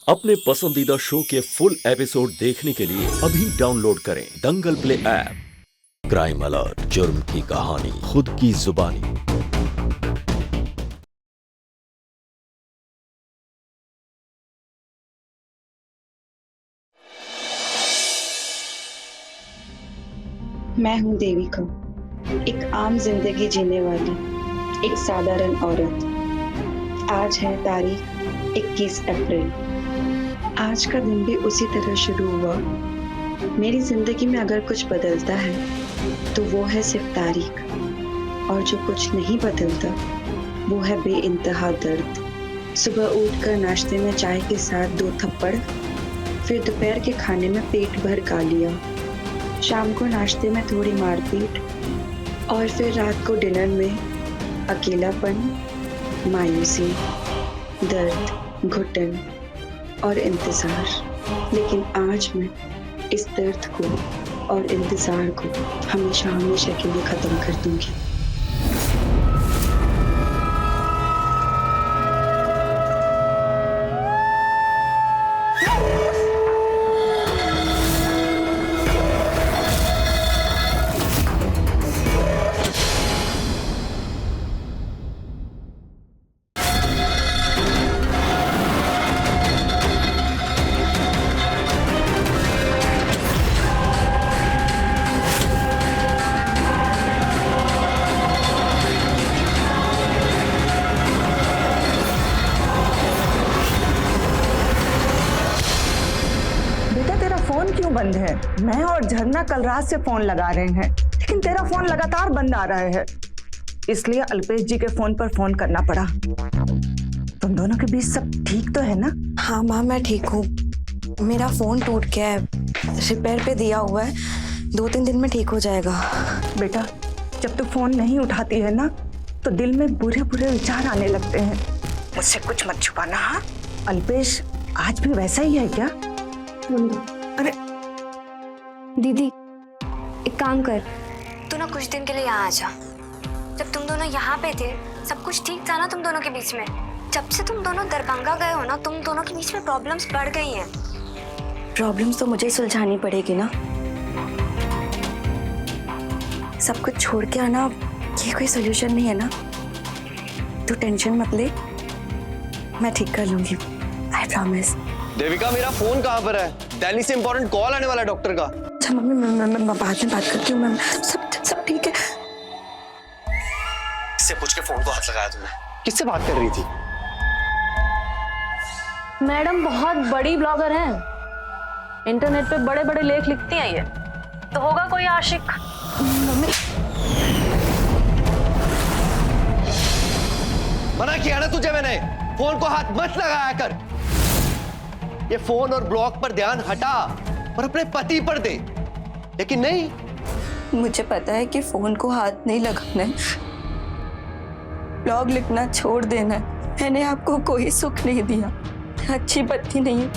अपने पसंदीदा शो के फुल एपिसोड देखने के लिए अभी डाउनलोड करें दंगल प्ले ऐप। क्राइम अलर्ट, जुर्म की कहानी खुद की जुबानी। मैं हूँ देविका, एक आम जिंदगी जीने वाली एक साधारण औरत। आज है तारीख 21 अप्रैल। आज का दिन भी उसी तरह शुरू हुआ। मेरी जिंदगी में अगर कुछ बदलता है तो वो है सिर्फ तारीख, और जो कुछ नहीं बदलता वो है बेइंतहा दर्द। सुबह उठकर नाश्ते में चाय के साथ 2 थप्पड़, फिर दोपहर के खाने में पेट भर गालियाँ, शाम को नाश्ते में थोड़ी मारपीट, और फिर रात को डिनर में अकेलापन, मायूसी, दर्द, घुटन और इंतजार। लेकिन आज मैं इस दर्द को और इंतजार को हमेशा हमेशा के लिए खत्म कर दूंगी। फोन क्यों बंद है? मैं और झरना कल रात से फोन लगा रहे हैं, लेकिन तेरा फोन लगातार बंद आ रहा है, इसलिए अल्पेश जी के फोन पर फोन करना पड़ा। तुम दोनों के बीच सब ठीक तो है ना? हाँ माँ, मैं ठीक हूँ। मेरा फोन टूट गया है, रिपेयर पे दिया हुआ है, 2-3 दिन में ठीक हो जाएगा। बेटा, जब तू फोन नहीं उठाती है ना तो दिल में बुरे बुरे विचार आने लगते हैं। मुझसे कुछ मत छुपाना। हाँ, अल्पेश आज भी वैसा ही है क्या? अरे दीदी, एक काम कर, तू ना कुछ दिन के लिए यहाँ आ जा। जब तुम दोनों यहाँ पे थे सब कुछ ठीक था ना तुम दोनों के बीच में। जब से तुम दोनों दरभंगा गए हो ना, तुम दोनों के बीच में प्रॉब्लम्स बढ़ गई हैं। प्रॉब्लम्स तो मुझे सुलझानी पड़ेगी ना। सब कुछ छोड़ के आना ये कोई सोल्यूशन नहीं है ना। तू टेंशन मत ले, मैं ठीक कर लूंगी, आई प्रॉमिस। देविका, मेरा फोन कहाँ पर है? दिल्ली से इंपॉर्टेंट कॉल आने वाला है डॉक्टर का। अच्छा मम्मी, मैं बाद में बात करती हूँ। मैं सब ठीक है। इससे पूछ के फोन को हाथ लगाया तुमने? किससे बात कर रही थी? मैडम बहुत बड़ी ब्लॉगर हैं, इंटरनेट पे बड़े बड़े लेख लिखती हैं ये, तो होगा कोई आशिक। मम्मी, मना किया ना तुझे मैंने, फोन को हाथ मत लगाया कर। ये फोन और ब्लॉग पर ध्यान हटा और अपने पति पर दे, लेकिन नहीं। मुझे पता है कि फोन को हाथ नहीं लगाना है, ब्लॉग लिखना छोड़ देना है। मैंने आपको कोई सुख नहीं दिया, अच्छी पत्नी नहीं है,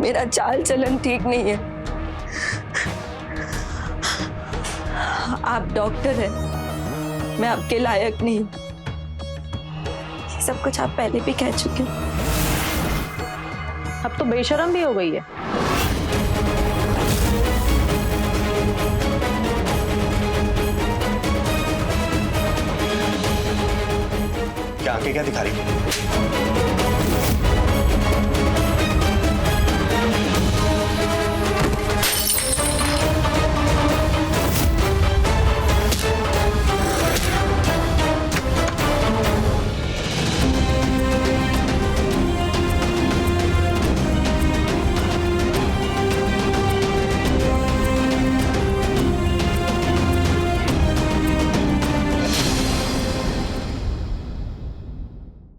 मेरा चाल चलन ठीक नहीं है। आप डॉक्टर हैं, मैं आपके लायक नहीं। ये सब कुछ आप पहले भी कह चुके हैं। अब तो बेशरम भी हो गई है। क्या आंखें क्या दिखा रही है?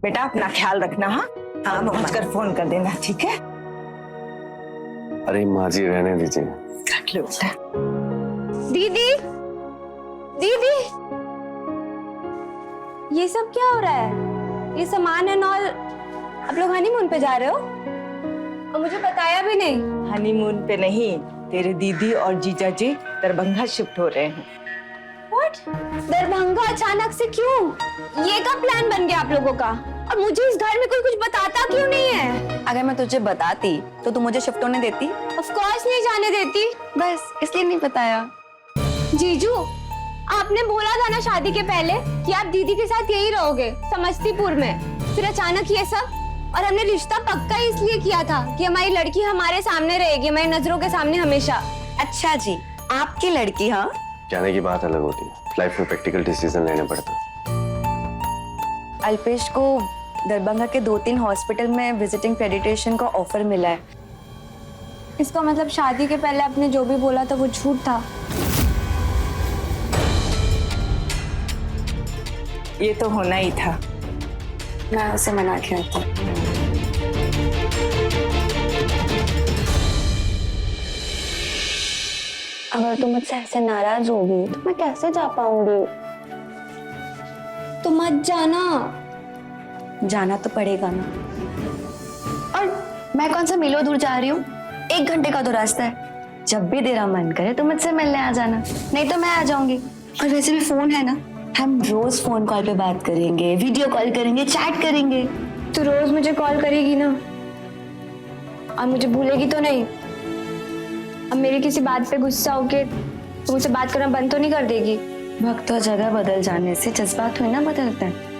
बेटा, अपना ख्याल रखना। हाँ, पहुंच कर फोन कर देना, ठीक है? अरे माँ जी, रहने दीजिए। रख लो बेटा। दीदी, दीदी, ये सब क्या हो रहा है? ये सामान है नॉल, आप लोग हनीमून पे जा रहे हो और मुझे बताया भी नहीं। हनीमून पे नहीं, तेरे दीदी और जीजा जी दरभंगा शिफ्ट हो रहे हैं। What? दरभंगा अचानक से क्यों? ये कब प्लान बन गया आप लोगों का? और मुझे इस घर में कोई कुछ बताता क्यों नहीं है? अगर मैं तुझे बताती तो तू मुझे शिफ्ट होने देती? ऑफ कोर्स नहीं जाने देती। बस इसलिए नहीं बताया। जीजू, आपने बोला था ना शादी के पहले कि आप दीदी के साथ यही रहोगे समस्तीपुर में। फिर अचानक ये सब, और हमने रिश्ता पक्का इसलिए किया था कि हमारी लड़की हमारे सामने रहेगी, हमारी नजरों के सामने हमेशा। अच्छा जी, आपकी लड़की? हाँ, कहने की बात अलग होती है, लाइफ में प्रैक्टिकल डिसीजन लेने पड़ते हैं। अल्पेश को दरभंगा के 2-3 हॉस्पिटल में विजिटिंग पेडिट्रिशियन का ऑफर मिला है। इसका मतलब शादी के पहले आपने जो भी बोला था वो झूठ था। ये तो होना ही था। मैं उसे मना किया था। अगर तुम मुझसे ऐसे नाराज होगी तो मैं कैसे जा पाऊंगी? तो मत जाना। जाना तो पड़ेगा ना। और मैं कौन सा मीलों दूर जा रही हूँ? 1 घंटे का तो रास्ता है। जब भी तेरा मन करे तो मुझसे मिलने आ जाना, नहीं तो मैं आ जाऊंगी। और वैसे भी फोन है ना, हम रोज फोन कॉल पे बात करेंगे, वीडियो कॉल करेंगे, चैट करेंगे। तो रोज मुझे कॉल करेगी ना, और मुझे भूलेगी तो नहीं? अब मेरी किसी बात पे गुस्सा होके तो मुझसे बात करना बंद तो नहीं कर देगी? वक्त और जगह बदल जाने से जज्बात थोड़ी ना बदलते हैं।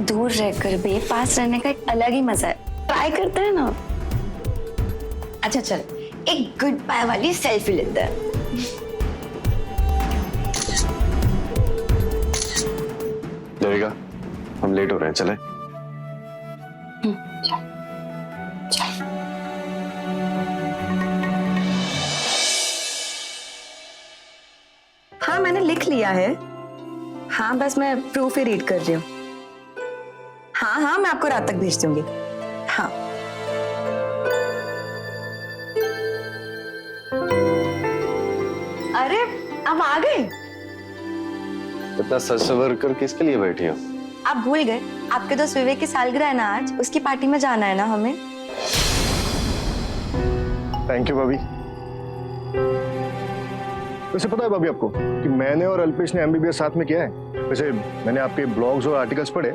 दूर रहकर भी पास रहने का एक अलग ही मजा है। ट्राई करते हैं ना। अच्छा चल, एक गुड बाय वाली सेल्फी लेते हैं। देविका, हम लेट हो रहे हैं, चले? हाँ, मैंने लिख लिया है। हाँ, बस मैं प्रूफ ही रीड कर रही हूँ। हाँ, मैं आपको रात तक भेज दूंगी। हाँ। अरे, आप आ गए? इतना सज सवर कर किसके लिए बैठी हो? आप भूल गए, आपके दोस्त विवेक की सालगिरह है ना आज, उसकी पार्टी में जाना है ना हमें। थैंक यू भाभी। वैसे पता है भाभी आपको कि मैंने और अल्पेश ने एमबीबीएस साथ में किया है। वैसे मैंने आपके ब्लॉग्स और आर्टिकल्स पढ़े,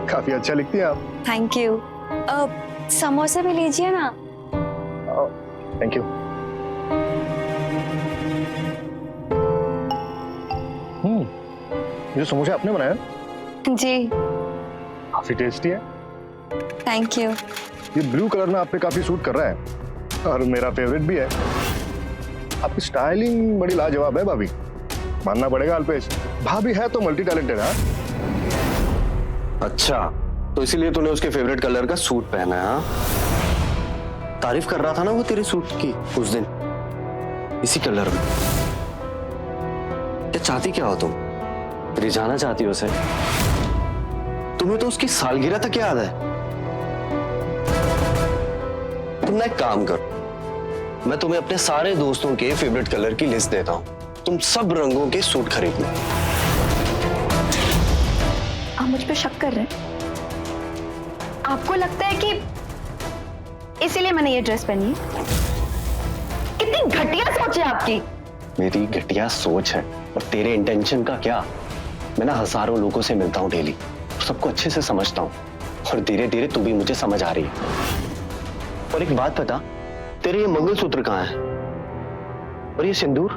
काफी अच्छा लिखती हैं आप। Thank you. समोसा भी लीजिए ना। Thank you. ये समोसा आपने बनाया? जी। काफी टेस्टी है। Thank you. ये ब्लू कलर ना आप पे काफी सूट कर रहा है और मेरा फेवरेट भी है। आपकी स्टाइलिंग बड़ी लाजवाब है भाभी, मानना पड़ेगा अल्पेश। भाभी है तो मल्टी टैलेंटेड है। अच्छा, तो इसीलिए तूने उसके फेवरेट कलर का सूट पहना है? हाँ, तारीफ कर रहा था ना वो तेरे सूट की उस दिन, इसी कलर में। क्या चाहती क्या हो तुम? रिझाना चाहती हो उसे? तुम्हें तो उसकी सालगिरह तक याद है। तुम ना एक काम करो, मैं तुम्हें अपने सारे दोस्तों के फेवरेट कलर की लिस्ट देता हूं, तुम सब रंगों के सूट खरीद लो। आप मुझ पे शक कर रहे हैं? आपको लगता है कि इसीलिए मैंने ये ड्रेस पहनी है? कितनी घटिया सोच है आपकी। मेरी घटिया सोच है और तेरे इंटेंशन का क्या? मैं ना हजारों लोगों से मिलता हूँ डेली, सबको अच्छे से समझता हूँ और धीरे धीरे तू भी मुझे समझ आ रही है। और एक बात बता, तेरे ये मंगलसूत्र कहाँ है और ये सिंदूर?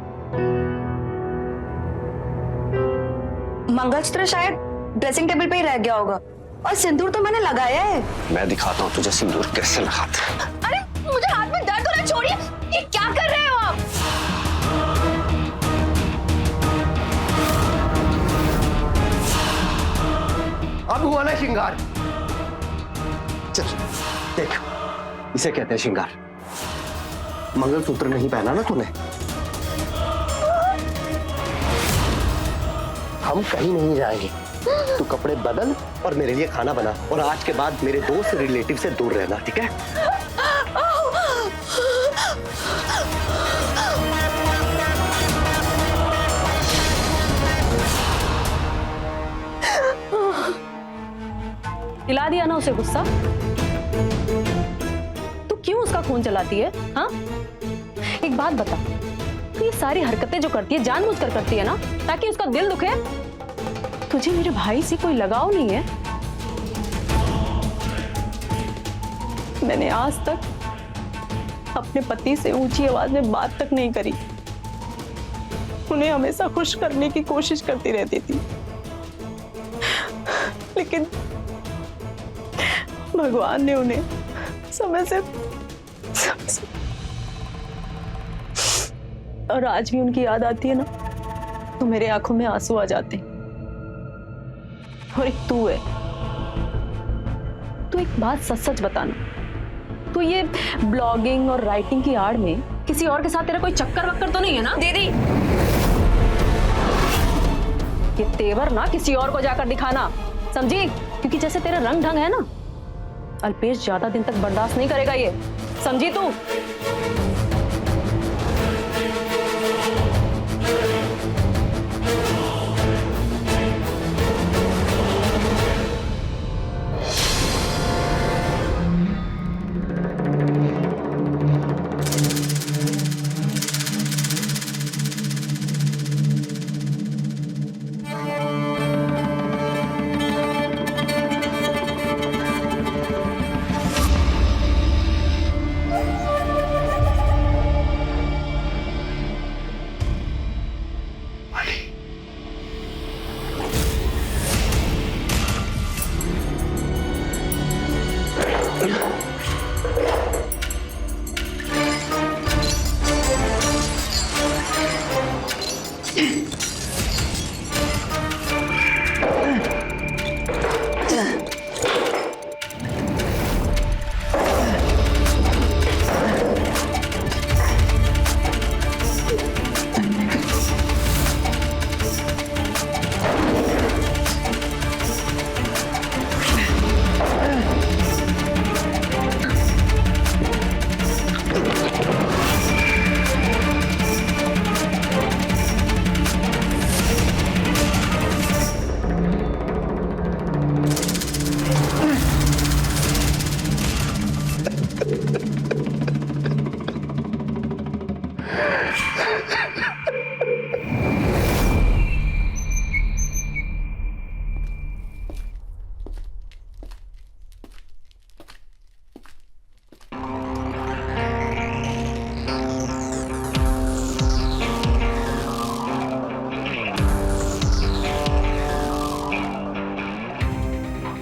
मंगलसूत्र शायद ड्रेसिंग टेबल पे ही रह गया होगा, और सिंदूर तो मैंने लगाया है। मैं दिखाता हूँ तुझे सिंदूर कैसे लगाते हैं। अरे मुझे हाथ में दर्द हो रहा है, छोड़िए। ये क्या कर रहे हो आप? अब हुआ ना श्रृंगार? चल देख, इसे कहते हैं श्रृंगार। मंगलसूत्र नहीं पहना ना तूने? हम कहीं नहीं जाएंगे, तू कपड़े बदल और मेरे लिए खाना बना, और आज के बाद मेरे दोस्त रिलेटिव से दूर रहना, ठीक है? हिला दिया ना उसे गुस्सा? तू क्यों उसका खून चलाती है? हाँ, एक बात बता, तू ये सारी हरकतें जो करती है जानबूझकर करती है ना, ताकि उसका दिल दुखे? तुझे मेरे भाई से कोई लगाव नहीं है? मैंने आज तक अपने पति से ऊंची आवाज में बात तक नहीं करी। उन्हें हमेशा खुश करने की कोशिश करती रहती थी, लेकिन भगवान ने उन्हें समय से और आज भी उनकी याद आती है ना, तो मेरे आंखों में आंसू आ जाते हैं। और एक तू है, तू एक बात सच सच बताना, तो ये ब्लॉगिंग और राइटिंग की आड़ में किसी और के साथ तेरा कोई चक्कर वक्कर तो नहीं है ना? दीदी, ये तेवर ना किसी और को जाकर दिखाना, समझी? क्योंकि जैसे तेरा रंग ढंग है ना, अल्पेश ज्यादा दिन तक बर्दाश्त नहीं करेगा ये, समझी तू?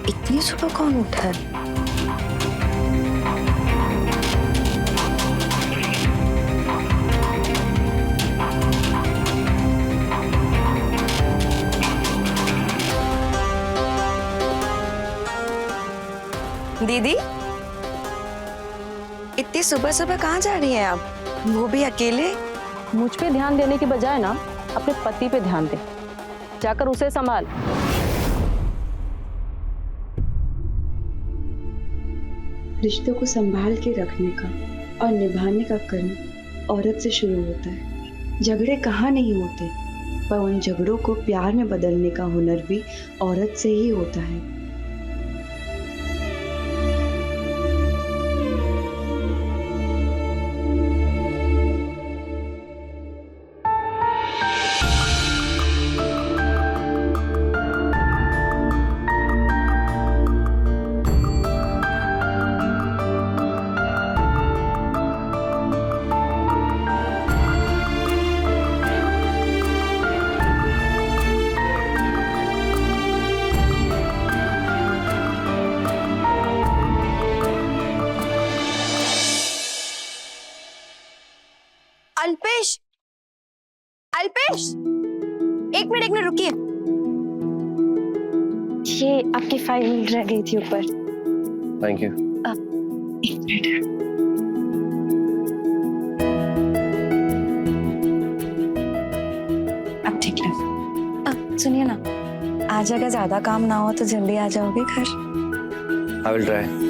इतनी सुबह कौन उठा है? दीदी, इतनी सुबह सुबह कहाँ जा रही हैं आप, वो भी अकेले? मुझ पे ध्यान देने की बजाय ना अपने पति पे ध्यान दे, जाकर उसे संभाल। रिश्तों को संभाल के रखने का और निभाने का कर्म औरत से शुरू होता है। झगड़े कहाँ नहीं होते, पर उन झगड़ों को प्यार में बदलने का हुनर भी औरत से ही होता है। अल्पेश, अल्पेश, एक मिनट रुकिए। ये आपकी फाइल रह गई थी ऊपर। Thank you. एक मिनट। अब ठीक है। अब सुनिए ना, आज अगर ज्यादा काम ना हो तो जल्दी आ जाओगे घर? I will try.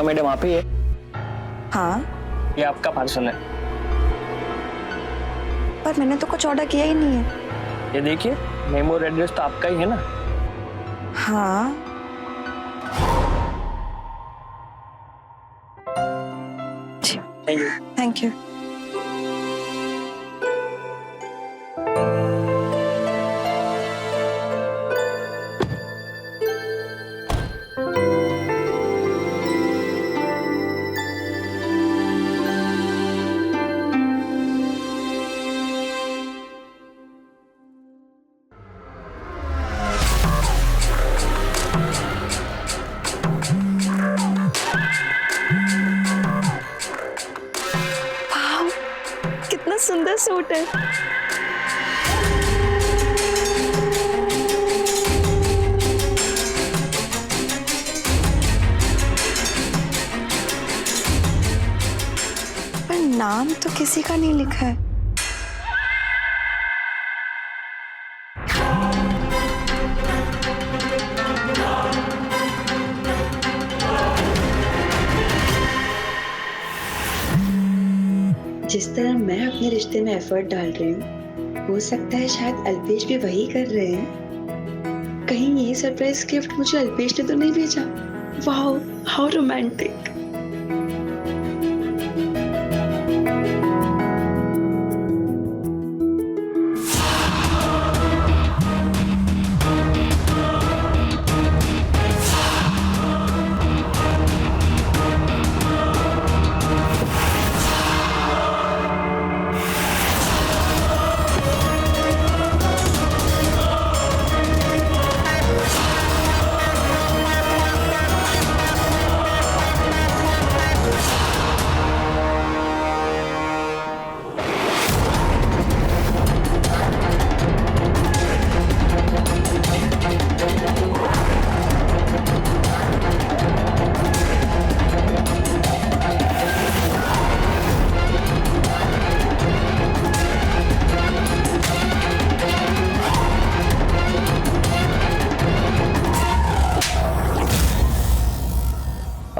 Radhika madam आप ही है? हाँ, ये आपका पार्सल है। पर मैंने तो कुछ ऑर्डर किया ही नहीं है। ये देखिए, नेम और एड्रेस तो आपका ही है ना? हाँ, थैंक यू। Thank you. कितना सुंदर सूट है। पर नाम तो किसी का नहीं लिखा है। जिस तरह मैं अपने रिश्ते में एफर्ट डाल रही हूँ, हो सकता है शायद अल्पेश भी वही कर रहे हैं। कहीं यही सरप्राइज गिफ्ट मुझे अल्पेश ने तो नहीं भेजा? Wow, how romantic.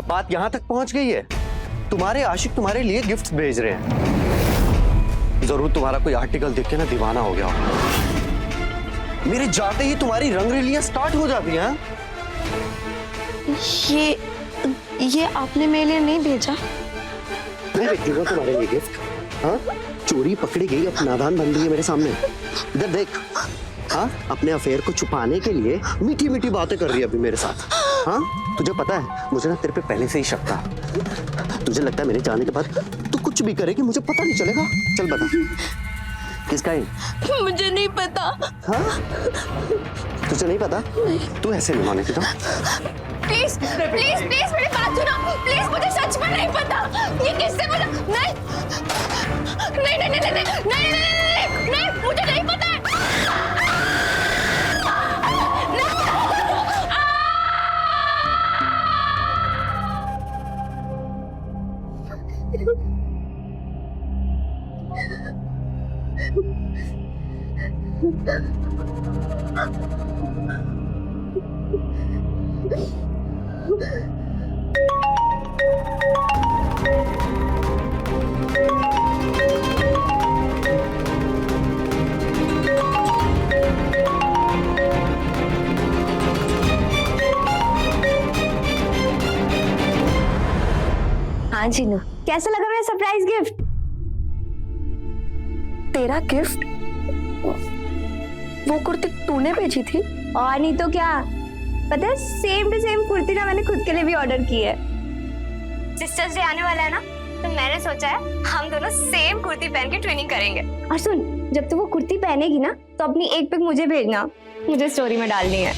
बात यहां तक पहुंच गई है, तुम्हारे आशिक तुम्हारे लिए गिफ्ट्स भेज रहे हैं। जरूर तुम्हारा कोई आर्टिकल देख के ना दीवाना हो गया हो। मेरे जाते ही तुम्हारी रंगरेलियां स्टार्ट हो जाती हैं। ये आपने मेरे लिए नहीं भेजा? मैं भेजूंगा तुम्हारे लिए गिफ्ट? हाँ, चोरी पकड़ी गई, अब नादान बन गई है मेरे सामने। इधर देख। हाँ, अपने अफेयर को छुपाने के लिए मीठी मीठी बातें कर रही है अभी मेरे साथ। हाँ, तुझे पता है मुझे ना तेरे पे पहले से ही शक था। तुझे लगता है मेरे जाने के बाद तू कुछ भी करेगी मुझे पता नहीं चलेगा? चल बता, किसका है? मुझे नहीं पता। हाँ, तुझे नहीं पता? तू ऐसे नहीं मानेगी तो? प्लीज प्लीज प्लीज मेरी बात सुनो। प्लीज, मुझे सच में नहीं पता। ये किससे बोला? नहीं नहीं नहीं नहीं नहीं नहीं नहीं नहीं, मुझे नहीं पता है। हाँ जीनू, कैसा लगा मेरा सरप्राइज गिफ्ट? तेरा गिफ्ट? वो कुर्ती तूने भेजी थी? और नहीं तो क्या। पता है, सेम टू सेम कुर्ती ना मैंने खुद के लिए भी ऑर्डर की है। सिस्टर्स डे आने वाला है ना, तो मैंने सोचा है हम दोनों सेम कुर्ती पहन के ट्रेनिंग करेंगे। और सुन, जब तू वो कुर्ती पहनेगी ना तो अपनी एक पिक मुझे भेजना, मुझे स्टोरी में डालनी है।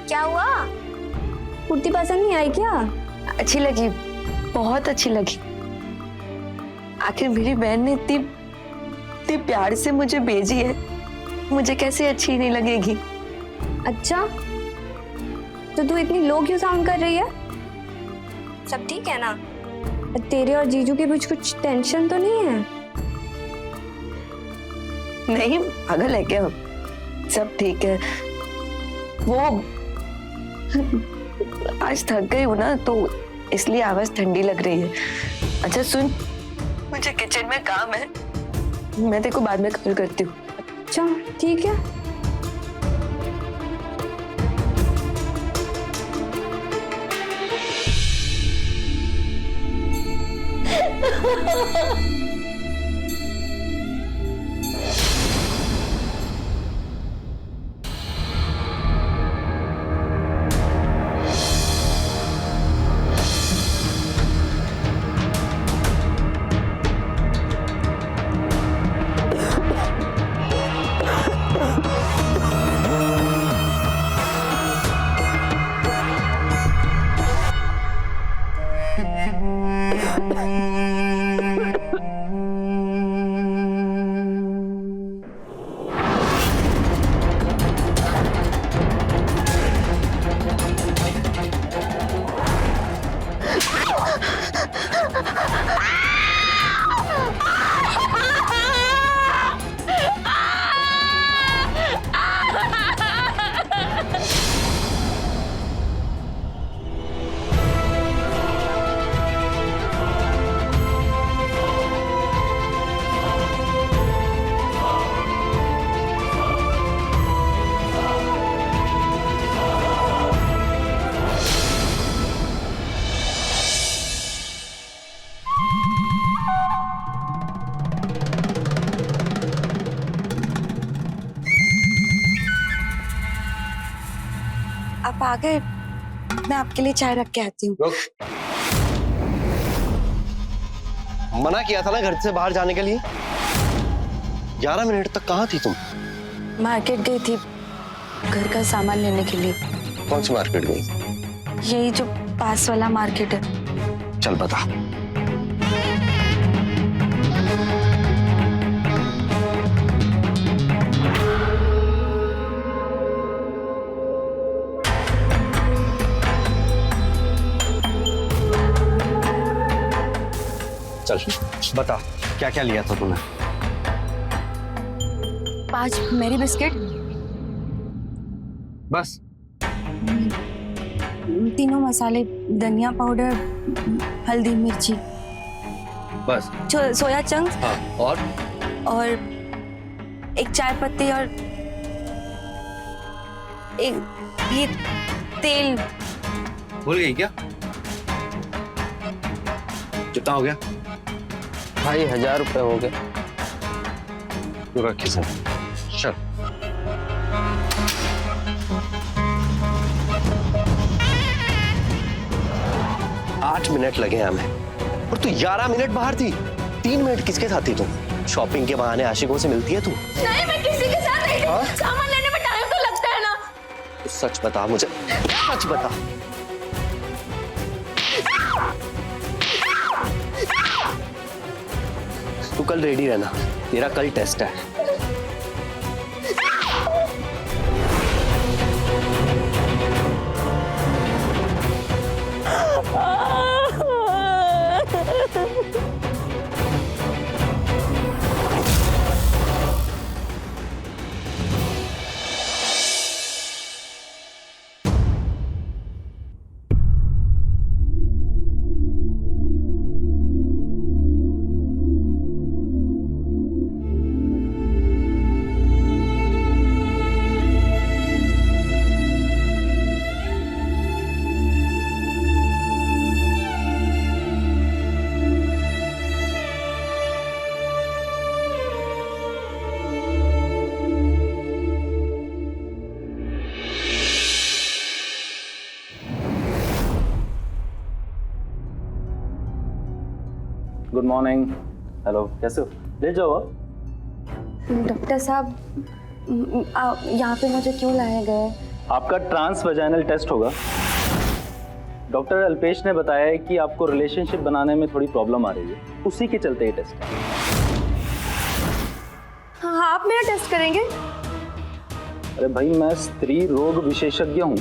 क्या हुआ, कुर्ती पसंद नहीं आई क्या? अच्छी लगी, बहुत अच्छी लगी। आखिर मेरी बहन ने इतनी प्यार से मुझे भेजी है, मुझे कैसे अच्छी नहीं लगेगी? अच्छा, तो तू इतनी लो क्यों साउंड कर रही है? सब ठीक है ना? तेरे और जीजू के बीच कुछ टेंशन तो नहीं है? नहीं, पागल है क्या? सब ठीक है। वो आज थक गई हूँ ना, तो इसलिए आवाज ठंडी लग रही है। अच्छा सुन, मुझे किचन में काम है, मैं तेरे को बाद में कॉल करती हूँ। अच्छा ठीक है। आप आ गए, मैं आपके लिए चाय रख के आती हूँ। मना किया था ना घर से बाहर जाने के लिए। 11 मिनट तक कहाँ थी तुम? मार्केट गई थी घर का सामान लेने के लिए। कौन सी मार्केट गई? यही जो पास वाला मार्केट है। चल बता। चल बता, क्या क्या लिया था तूने? 5 मेरी बिस्किट, बस 3 मसाले, धनिया पाउडर, हल्दी, मिर्ची, बस सोया चंक्स। हाँ, और एक चाय पत्ती और एक ये तेल। भूल गई क्या? कितना हो गया? भाई 1000 रुपए हो गए। तू रख किसे? चल। आठ मिनट लगे हमें और तू 11 मिनट बाहर थी। 3 मिनट किसके साथ थी तुम? शॉपिंग के बहाने आशिकों से मिलती है तू? नहीं, मैं किसी के साथ नहीं थी। सामान लेने में टाइम तो लगता है ना। तू सच बता मुझे, सच बता। तू कल रेडी रहना, तेरा कल टेस्ट है। Good morning. हेलो, कैसे हो? ले जाओ आप। डॉक्टर साहब, यहाँ पे मुझे क्यों लाए गए? आपका ट्रांसवेजाइनल टेस्ट होगा। डॉक्टर अल्पेश ने बताया है कि आपको रिलेशनशिप बनाने में थोड़ी प्रॉब्लम आ रही है, उसी के चलते ये टेस्ट है। हाँ, आप मेरा टेस्ट करेंगे? अरे भाई, मैं स्त्री रोग विशेषज्ञ हूँ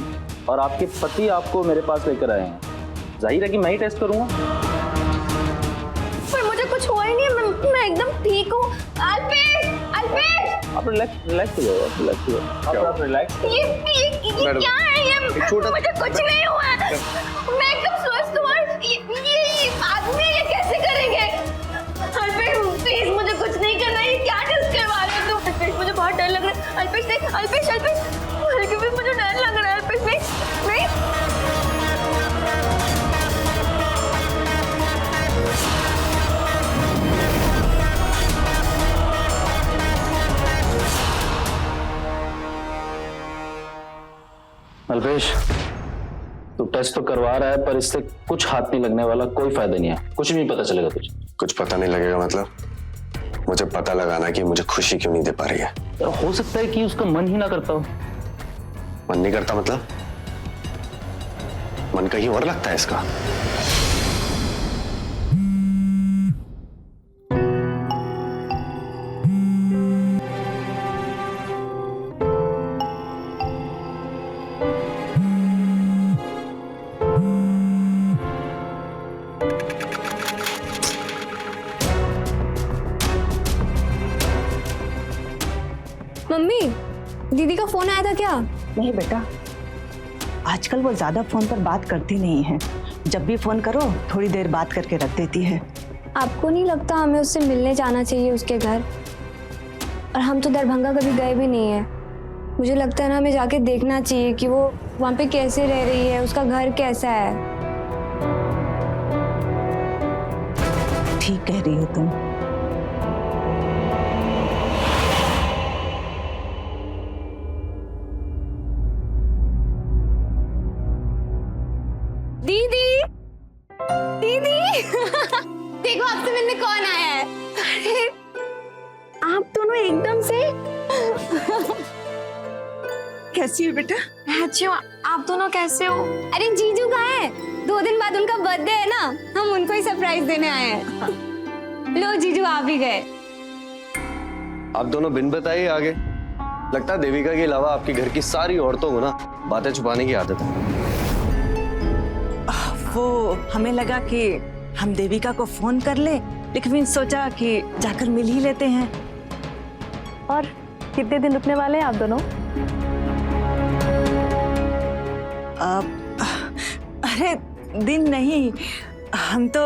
और आपके पति आपको मेरे पास लेकर आए हैं, जाहिर है कि मैं ही टेस्ट करूंगा। पर मुझे कुछ हुआ ही नहीं, मैं एकदम ठीक हूँ। अल्पेश, अल्पेश, आप रिलैक्स हो जाओ, आप रिलैक्स हो जाओ, आप रिलैक्स। मैडम, क्या है ये? छोटा मुझे कुछ नहीं हुआ है। मैं एकदम स्वस्थ हूँ और ये आदमी ये कैसे करेंगे? अल्पेश प्लीज मुझे कुछ नहीं करना। ये क्या टेस्ट करवा रहे हो तुम? अल्पेश मुझे बहुत डर लग रहा है। अल्पेश देख, अल्पेश अल्पेश हल्के भी मुझे डर लग रहा है। अल्पेश नहीं। अल्पेश, तू टेस्ट तो करवा रहा है पर इससे कुछ हाथ नहीं लगने वाला, कोई फायदा नहीं है, कुछ नहीं पता चलेगा तुझे। कुछ पता नहीं लगेगा मतलब? मुझे पता लगाना कि मुझे खुशी क्यों नहीं दे पा रही है। हो सकता है कि उसका मन ही ना करता हो। मन नहीं करता मतलब? मन कहीं और लगता है इसका। मम्मी, दीदी का फोन आया था क्या? नहीं बेटा, आजकल वो ज्यादा फोन पर बात करती नहीं है। जब भी फोन करो थोड़ी देर बात करके रख देती है। आपको नहीं लगता हमें उससे मिलने जाना चाहिए उसके घर? और हम तो दरभंगा कभी गए भी नहीं है। मुझे लगता है ना हमें जाके देखना चाहिए कि वो वहाँ पे कैसे रह रही है, उसका घर कैसा है। ठीक कह रही हो तुम। दीदी दीदी देखो आपसे मिलने कौन आया है। अरे आप दोनों एकदम से कैसी है बेटा? मैं अच्छी हूँ, आप दोनों कैसे हो? अरे जीजू कहाँ है? 2 दिन बाद उनका बर्थडे है ना, हम उनको ही सरप्राइज देने आए हैं। लो जीजू आप भी गए। आप दोनों बिन बताए आ गए। लगता है देविका के अलावा आपके घर की सारी औरतों को ना बातें छुपाने की आदत है। वो हमें लगा कि हम देविका को फोन कर ले, लेकिन फिर सोचा कि जाकर मिल ही लेते हैं। और कितने दिन रुकने वाले हैं आप दोनों? अरे दिन नहीं, हम तो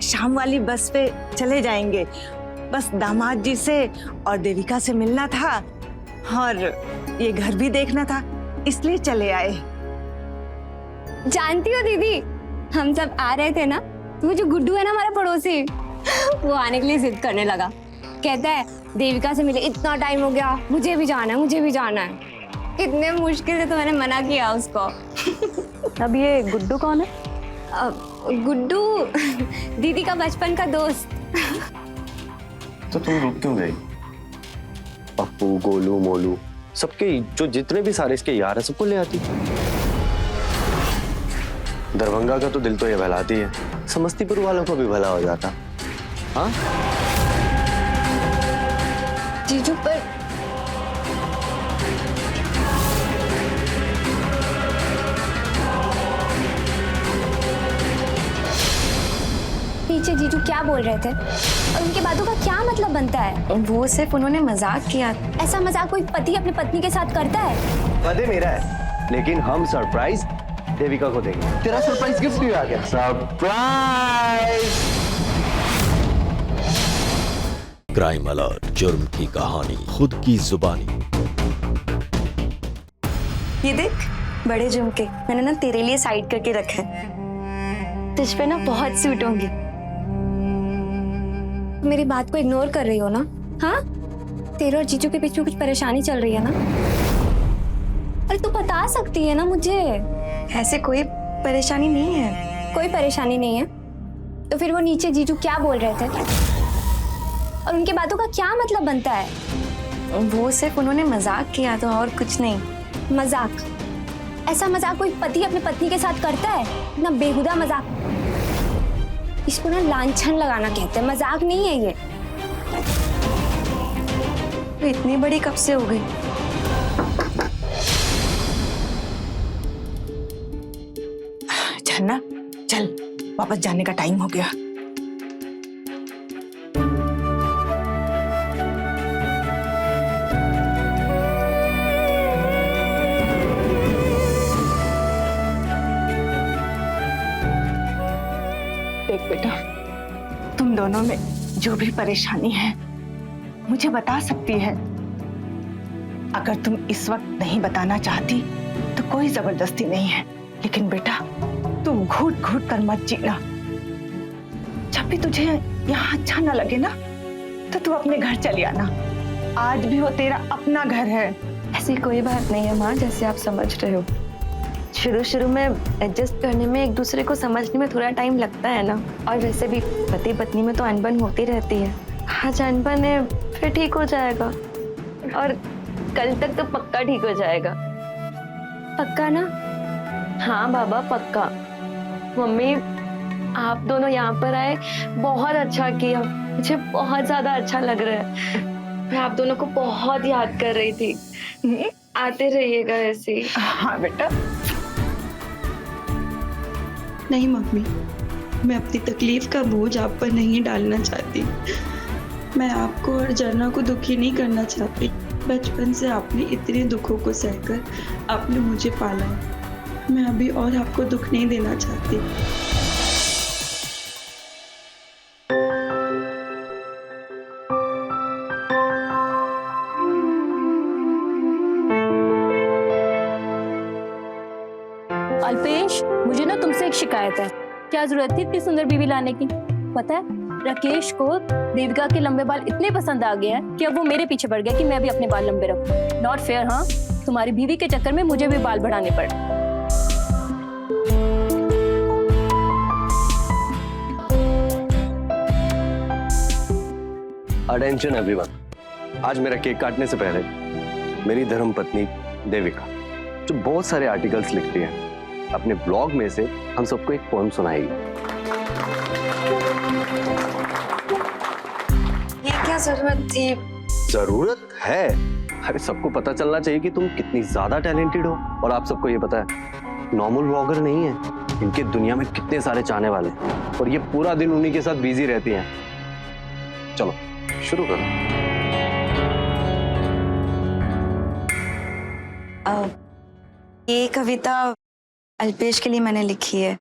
शाम वाली बस पे चले जाएंगे। बस दामाद जी से और देविका से मिलना था और ये घर भी देखना था, इसलिए चले आए। जानती हो दीदी, हम सब आ रहे थे ना, तो वो जो गुड्डू है ना हमारा पड़ोसी, वो आने के लिए जिद करने लगा। कहता है देविका से मिले, इतना टाइम हो गया, मुझे भी जाना है, मुझे भी जाना है। कितने मुश्किल से तो मैंने मना किया उसको। अब ये गुड्डू कौन है? गुड्डू दीदी का बचपन का दोस्त। तो तुम रुक क्यों गई? पप्पू, गोलू, मोलू, सबके जो जितने भी सारे इसके यार है सबको ले आती। दरभंगा का तो दिल तो ये बहलाती है, समस्तीपुर वालों को भी भला हो जाता। हाँ जीजू पर पीछे जीजू क्या बोल रहे थे और उनकी बातों का क्या मतलब बनता है? वो सिर्फ उन्होंने मजाक किया। ऐसा मजाक कोई पति अपनी पत्नी के साथ करता है? बर्थडे मेरा है, लेकिन हम सरप्राइज देविका को देंगे। तेरा सरप्राइज गिफ्ट भी आ गया। सरप्राइज! क्राइम अलर्ट, जुर्म की कहानी खुद की जुबानी। ये देख, बड़े झुमके मैंने ना तेरे लिए साइड करके रखे हैं। तुझ पे ना बहुत सूट होंगे। मेरी बात को इग्नोर कर रही हो ना? हाँ, तेरे और जीजू के बीच में कुछ परेशानी चल रही है ना? अरे तू बता सकती है ना मुझे। ऐसे कोई परेशानी नहीं है। कोई परेशानी नहीं है तो फिर वो नीचे जीजू क्या बोल रहे थे और उनकी बातों का क्या मतलब बनता है? वो सिर्फ उन्होंने मजाक किया तो, और कुछ नहीं। मजाक? ऐसा मजाक कोई पति अपनी पत्नी के साथ करता है? इतना बेहुदा मजाक, इसको ना लांछन लगाना कहते हैं, मजाक नहीं है ये। तो इतनी बड़ी कब से हो गई? झरना चल, वापस जाने का टाइम हो गया। दोनों में जो भी परेशानी है मुझे बता सकती है। अगर तुम इस वक्त नहीं बताना चाहती तो कोई जबरदस्ती नहीं है, लेकिन बेटा तुम घूट घूट कर मत जीना। जब भी तुझे यहाँ अच्छा ना लगे ना तो तू अपने घर चली आना। आज भी वो तेरा अपना घर है। ऐसी कोई बात नहीं है माँ, जैसे आप समझ रहे हो। शुरू शुरू में एडजस्ट करने में, एक दूसरे को समझने में थोड़ा टाइम लगता है ना। और वैसे भी पति पत्नी में तो अनबन होती रहती है। आज अनबन है, फिर ठीक हो जाएगा। और कल तक तो पक्का ठीक हो जाएगा। पक्का ना? हाँ बाबा पक्का। मम्मी आप दोनों यहाँ पर आए, बहुत अच्छा किया। मुझे बहुत ज्यादा अच्छा लग रहा है। मैं आप दोनों को बहुत याद कर रही थी। आते रहिएगा ऐसे ही। हाँ बेटा। नहीं मम्मी, मैं अपनी तकलीफ का बोझ आप पर नहीं डालना चाहती। मैं आपको और झरना को दुखी नहीं करना चाहती। बचपन से आपने इतने दुखों को सहकर आपने मुझे पाला है। मैं अभी और आपको दुख नहीं देना चाहती। अल्पेश, मुझे ना तुमसे एक शिकायत है। क्या जरूरत थी इतनी सुंदर बीवी लाने की? पता है राकेश को देविका के लंबे बाल इतने पसंद आ गए हैं कि अब वो मेरे पीछे पड़ गया कि मैं भी अपने बाल लंबे रखूं। Not fair. हाँ, तुम्हारी बीवी के चक्कर में मुझे भी बाल बढ़ाने पड़े। अटेंशन एवरीवन, आज मेरा केक काटने से पहले मेरी धर्मपत्नी देविका, जो बहुत सारे आर्टिकल्स लिखती है, अपने ब्लॉग में से हम सबको एक पोएम सुनाएगी। ये क्या जरूरत थी? जरूरत है। अरे सबको पता चलना चाहिए कि तुम कितनी ज्यादा टैलेंटेड हो। और आप सबको ये पता है, नॉर्मल ब्लॉगर नहीं है, इनके दुनिया में कितने सारे चाहने वाले हैं और ये पूरा दिन उन्हीं के साथ बिजी रहती हैं। चलो शुरू करो। ये कविता अल्पेश के लिए मैंने लिखी है।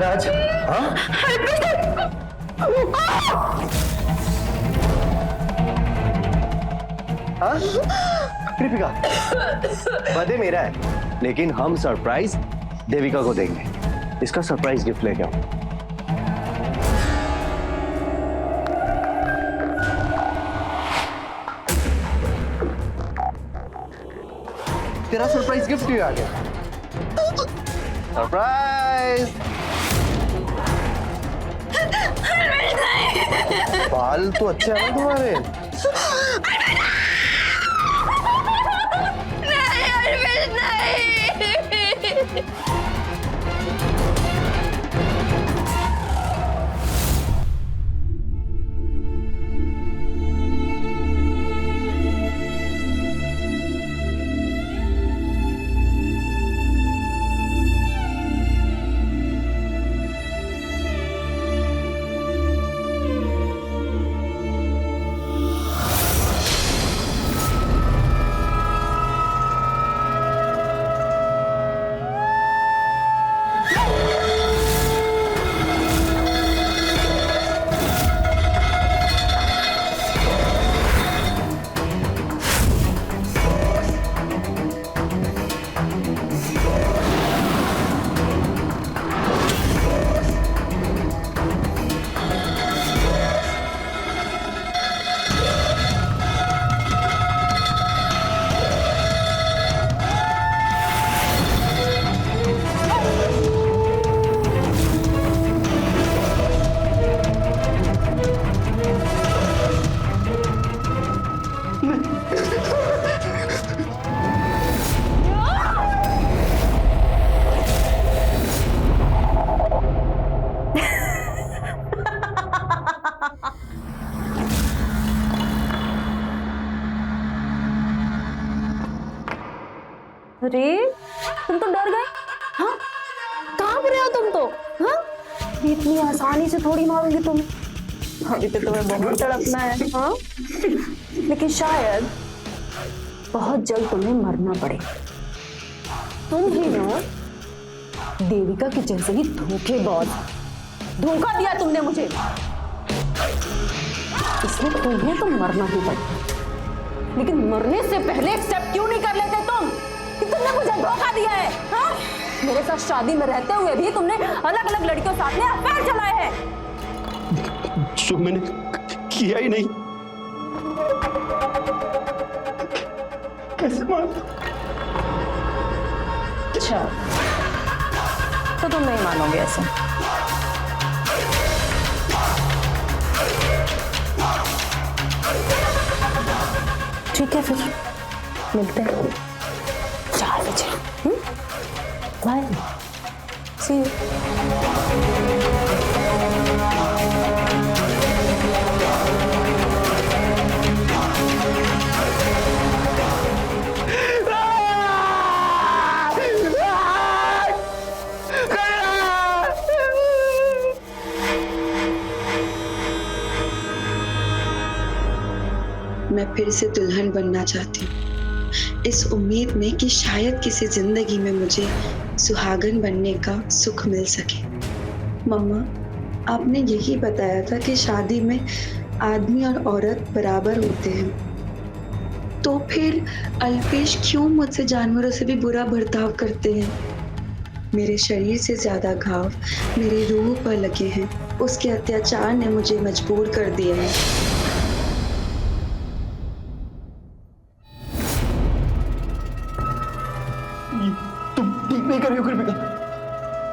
आज हाँ कृतिका, बर्थडे मेरा है, लेकिन हम सरप्राइज देविका को देंगे। इसका सरप्राइज गिफ्ट लेके आओ। तेरा सरप्राइज गिफ्ट भी आ गया। सरप्राइज। बाल तो अच्छे हैं तुम्हारे। तुम तो डर गए। हाँ, कांप रहे हो तुम तो। हाँ, इतनी आसानी से थोड़ी मारूंगी तुम्हें। अभी तो तुम्हें बहुत तड़पना है। हाँ, लेकिन शायद बहुत जल्द तुम्हें मरना पड़े। तुम ही ना देविका की जैसे ही धोखेबाज, धोखा दिया तुमने मुझे, इसलिए तुम्हें तो मरना ही पड़ता। लेकिन मरने से पहले एक्सेप्ट क्यों नहीं कर लेते तुम कि तुमने मुझे धोखा दिया है? हाँ? मेरे साथ शादी में रहते हुए भी तुमने अलग अलग लड़कियों साथ में अफेयर चलाए हैं। जो मैंने किया ही नहीं। कैसे मान? अच्छा, तो तुम नहीं मानोगे ऐसे? ठीक है, फिर मिलते हैं 4 बजे। Bye, see you. मैं फिर से दुल्हन बनना चाहती हूँ, इस उम्मीद में कि शायद किसी जिंदगी में मुझे सुहागन बनने का सुख मिल सके। मम्मा, आपने यही बताया था कि शादी में आदमी और औरत बराबर होते हैं, तो फिर अल्पेश क्यों मुझसे जानवरों से भी बुरा बर्ताव करते हैं? मेरे शरीर से ज्यादा घाव मेरी रूह पर लगे हैं। उसके अत्याचार ने मुझे मजबूर कर दिया है। नहीं कर रही हो कृपिका।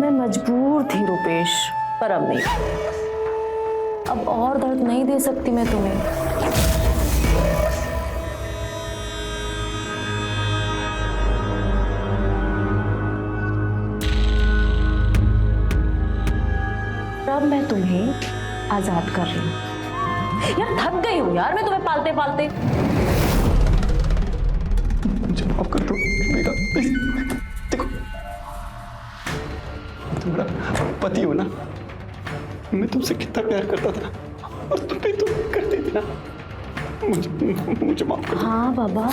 मैं मजबूर थी रुपेश, पर अब नहीं। अब और दर्द नहीं दे सकती मैं तुम्हें। अब मैं तुम्हें आजाद कर रही हूँ। यार थक गई हूँ यार मैं तुम्हें पालते पालते। मुझे माफ कर दो कृपिका, प्लीज। देखो, तुम्हारा पति हो ना, मैं तुमसे कितना प्यार करता था और तुम भी तो करती थी ना। मुझे माफ कर दो। हाँ बाबा,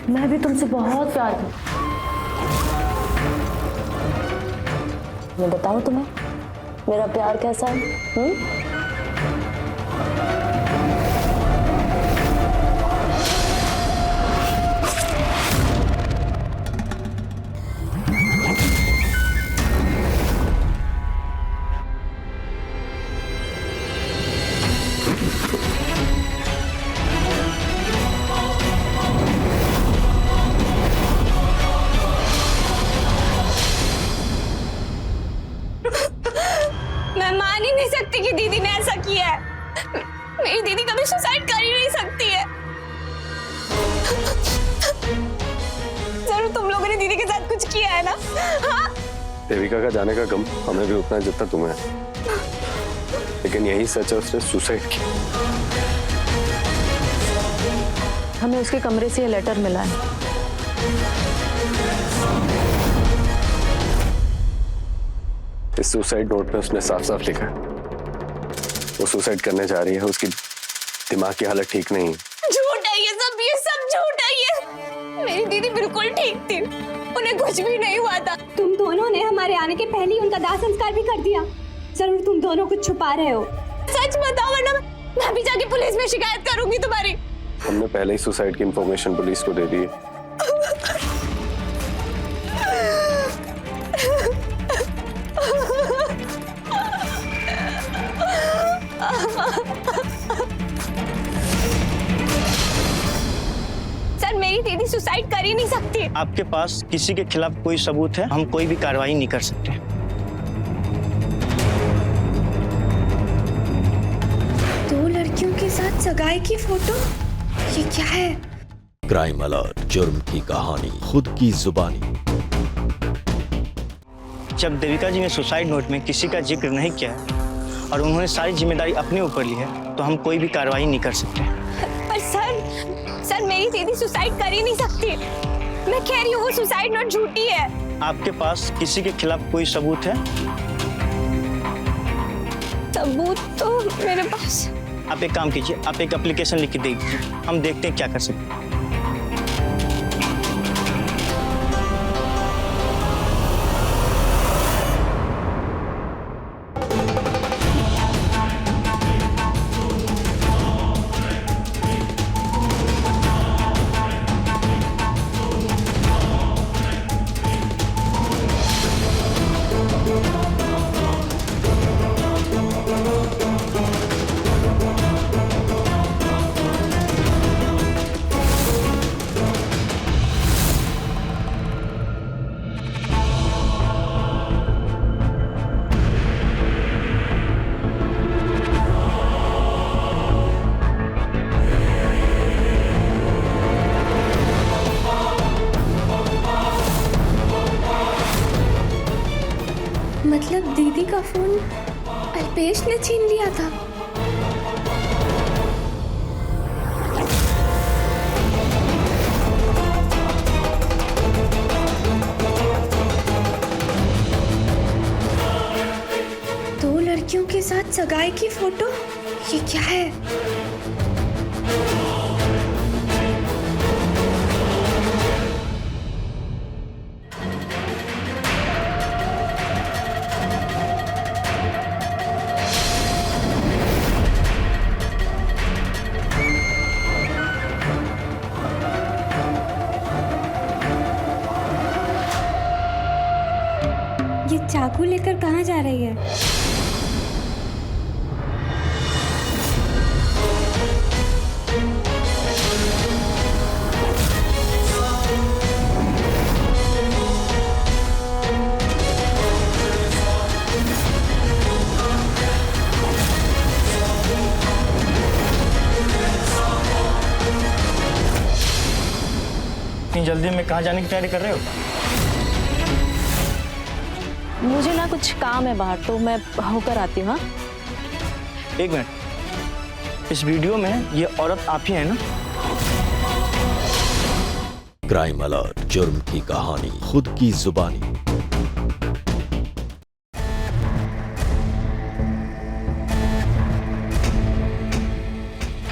मैं भी तुमसे बहुत प्यार करती। मैं बताऊं तुम्हें मेरा प्यार कैसा है? मैं मान ही नहीं सकती कि दीदी ने ऐसा किया है। मेरी दीदी कभी सुसाइड कर ही नहीं सकती है। जरूर तुम लोगों ने दीदी के साथ कुछ किया है ना? हाँ? देविका का जाने का गम हमें भी उतना जितना तुम्हें है, लेकिन यही सच है, उसने सुसाइड किया। हमें उसके कमरे से ये लेटर मिला है। इस सुसाइड नोट में उसने साफ साफ लिखा है वो सुसाइड करने जा रही है, उसकी दिमाग की हालत ठीक नहीं है। झूठ है ये सब झूठ है ये। मेरी दीदी बिल्कुल ठीक थी, उन्हें कुछ भी नहीं हुआ था। तुम दोनों ने हमारे आने के पहले ही उनका दाह संस्कार भी कर दिया। जरूर तुम दोनों कुछ छुपा रहे हो। सच बताओ वरना मैं भी जाके पुलिस में शिकायत करूंगी तुम्हारी। हमने पहले ही सुसाइड की इंफॉर्मेशन पुलिस को दे दी है। सर मेरी दीदी सुसाइड कर ही नहीं सकती। आपके पास किसी के खिलाफ कोई सबूत है? हम कोई भी कार्रवाई नहीं कर सकते। दो लड़कियों के साथ सगाई की फोटो, ये क्या है? क्राइम अलर्ट, जुर्म की कहानी खुद की जुबानी। जब देविका जी ने सुसाइड नोट में किसी का जिक्र नहीं किया है और उन्होंने सारी जिम्मेदारी अपने ऊपर ली है, तो हम कोई भी कार्रवाई नहीं कर सकते। पर सर मेरी दीदी सुसाइड कर ही नहीं सकती। मैं कह रही हूँ वो सुसाइड नोट झूठी है। आपके पास किसी के खिलाफ कोई सबूत है? सबूत तो मेरे पास। आप एक काम कीजिए, आप एक एप्लीकेशन लिख के दे दीजिए, हम देखते हैं क्या कर सकते हैं। मतलब दीदी का फोन अल्पेश ने छीन लिया था। दो लड़कियों के साथ सगाई की फोटो, ये क्या है? ये चाकू लेकर कहाँ जा रही है? इतनी जल्दी में कहाँ जाने की तैयारी कर रहे हो? मुझे ना कुछ काम है बाहर, तो मैं होकर आती हूँ। हाँ? एक मिनट, इस वीडियो में ये औरत आप ही है ना? क्राइम अलर्ट, जुर्म की कहानी खुद की जुबानी।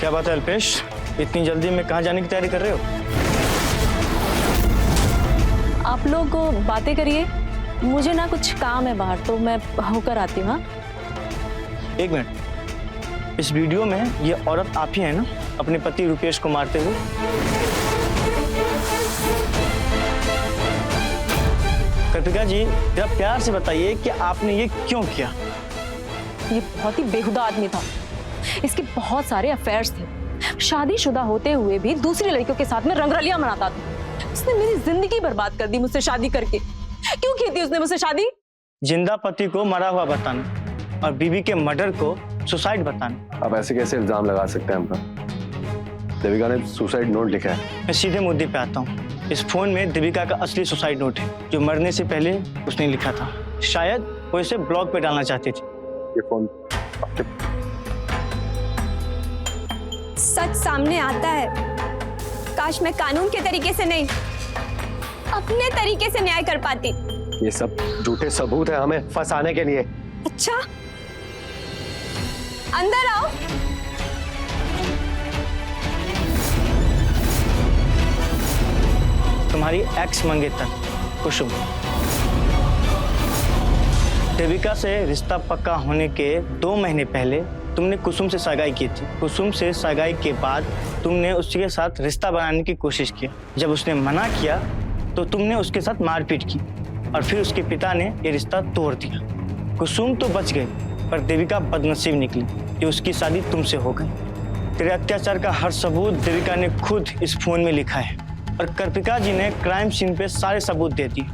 क्या बात है अल्पेश, इतनी जल्दी में कहाँ जाने की तैयारी कर रहे हो? आप लोग बातें करिए, मुझे ना कुछ काम है बाहर, तो मैं होकर आती हूँ। हाँ? एक मिनट, इस वीडियो में ये औरत आप ही है ना, अपने पति रुपेश को मारते हुए? कृतिका जी, जरा प्यार से बताइए कि आपने ये क्यों किया? ये बहुत ही बेहुदा आदमी था, इसके बहुत सारे अफेयर्स थे, शादीशुदा होते हुए भी दूसरी लड़कियों के साथ में रंगरलियां मनाता था। उसने मेरी जिंदगी बर्बाद कर दी मुझसे शादी करके। क्यों की थी उसने मुझसे शादी? जिंदा पति को मरा हुआ बताना और बीवी के मर्डर को सुसाइड बताना। आप ऐसे कैसे इल्जाम लगा सकते हैं हम पर? देविका ने सुसाइड नोट लिखा है। मैं सीधे मुद्दे पे आता हूँ। इस फोन में देविका का असली सुसाइड नोट है, जो मरने से पहले उसने लिखा था। शायद वो इसे ब्लॉग पे डालना चाहती थी। ये फोन सच सामने आता है। काश मैं कानून के तरीके से नहीं, अपने तरीके से न्याय कर पाती। ये सब झूठे सबूत है हमें फंसाने के लिए। अच्छा, अंदर आओ। तुम्हारी एक्स मंगेतर कुसुम, देविका से रिश्ता पक्का होने के 2 महीने पहले तुमने कुसुम से सगाई की थी। कुसुम से सगाई के बाद तुमने उसके साथ रिश्ता बनाने की कोशिश की। जब उसने मना किया तो तुमने उसके साथ मारपीट की और फिर उसके पिता ने ये रिश्ता तोड़ दिया। कुसुम तो बच गई, पर देविका बदनसीब निकली कि उसकी शादी तुमसे हो गई। तेरे अत्याचार का हर सबूत देविका ने खुद इस फोन में लिखा है और कृतिका जी ने क्राइम सीन पे सारे सबूत दे दिए।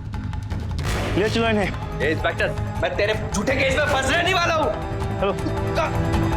ले चलो इन्हें। इंस्पेक्टर, मैं तेरे झूठे केस में फंसने नहीं वाला हूँ। चलो।